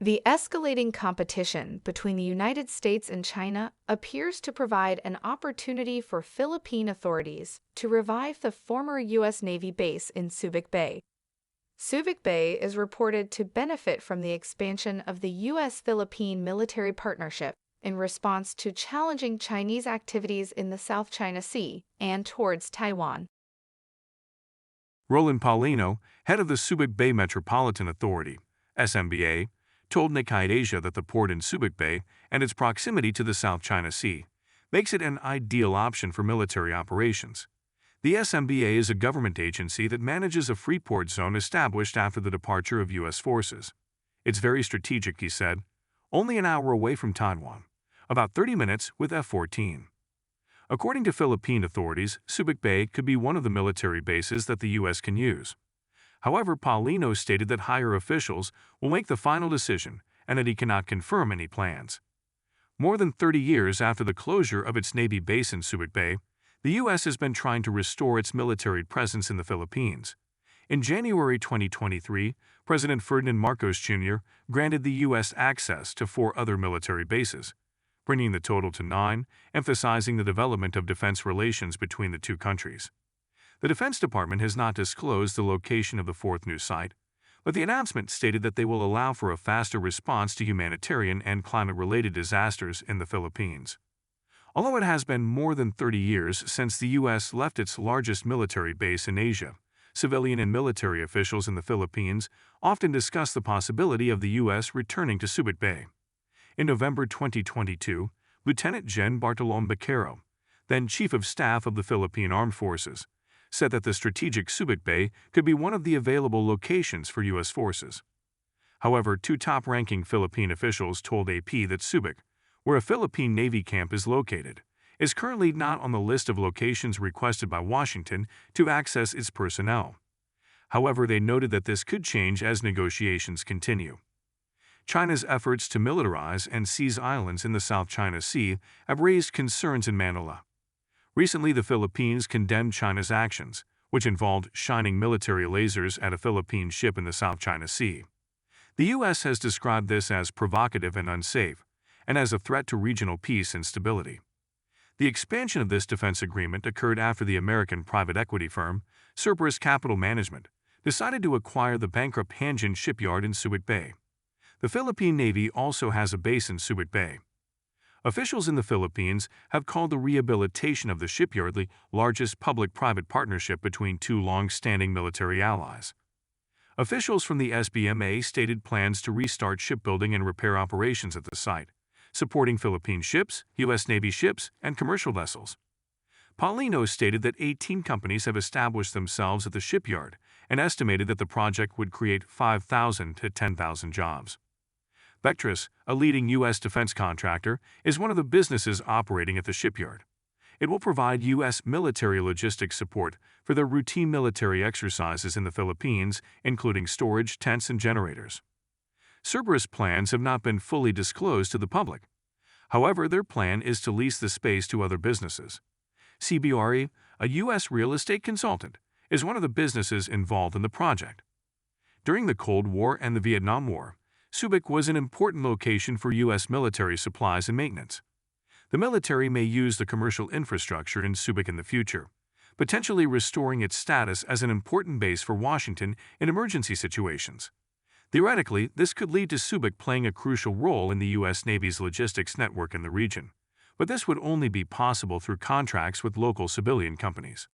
The escalating competition between the United States and China appears to provide an opportunity for Philippine authorities to revive the former U.S. Navy base in Subic Bay. Subic Bay is reported to benefit from the expansion of the U.S.-Philippine military partnership in response to challenging Chinese activities in the South China Sea and towards Taiwan. Roland Paulino, head of the Subic Bay Metropolitan Authority, SMBA, told Nikkei Asia that the port in Subic Bay and its proximity to the South China Sea makes it an ideal option for military operations. The SMBA is a government agency that manages a free port zone established after the departure of U.S. forces. It's very strategic, he said, only an hour away from Taiwan, about 30 minutes with F-14. According to Philippine authorities, Subic Bay could be one of the military bases that the U.S. can use. However, Paulino stated that higher officials will make the final decision and that he cannot confirm any plans. More than 30 years after the closure of its Navy base in Subic Bay, the U.S. has been trying to restore its military presence in the Philippines. In January 2023, President Ferdinand Marcos Jr. granted the U.S. access to 4 other military bases, bringing the total to 9, emphasizing the development of defense relations between the two countries. The Defense Department has not disclosed the location of the 4th new site, but the announcement stated that they will allow for a faster response to humanitarian and climate-related disasters in the Philippines. Although it has been more than 30 years since the U.S. left its largest military base in Asia, civilian and military officials in the Philippines often discuss the possibility of the U.S. returning to Subic Bay. In November 2022, Lieutenant Gen. Bartolome Baquero, then Chief of Staff of the Philippine Armed Forces, said that the strategic Subic Bay could be one of the available locations for U.S. forces. However, 2 top-ranking Philippine officials told AP that Subic, where a Philippine Navy camp is located, is currently not on the list of locations requested by Washington to access its personnel. However, they noted that this could change as negotiations continue. China's efforts to militarize and seize islands in the South China Sea have raised concerns in Manila. Recently, the Philippines condemned China's actions, which involved shining military lasers at a Philippine ship in the South China Sea. The U.S. has described this as provocative and unsafe, and as a threat to regional peace and stability. The expansion of this defense agreement occurred after the American private equity firm, Cerberus Capital Management, decided to acquire the bankrupt Hanjin Shipyard in Subic Bay. The Philippine Navy also has a base in Subic Bay. Officials in the Philippines have called the rehabilitation of the shipyard the largest public-private partnership between 2 long-standing military allies. Officials from the SBMA stated plans to restart shipbuilding and repair operations at the site, supporting Philippine ships, U.S. Navy ships, and commercial vessels. Paulino stated that 18 companies have established themselves at the shipyard and estimated that the project would create 5,000 to 10,000 jobs. Vectrus, a leading U.S. defense contractor, is one of the businesses operating at the shipyard. It will provide U.S. military logistics support for their routine military exercises in the Philippines, including storage, tents, and generators. Cerberus plans have not been fully disclosed to the public. However, their plan is to lease the space to other businesses. CBRE, a U.S. real estate consultant, is one of the businesses involved in the project. During the Cold War and the Vietnam War, Subic was an important location for U.S. military supplies and maintenance. The military may use the commercial infrastructure in Subic in the future, potentially restoring its status as an important base for Washington in emergency situations. Theoretically, this could lead to Subic playing a crucial role in the U.S. Navy's logistics network in the region, but this would only be possible through contracts with local civilian companies.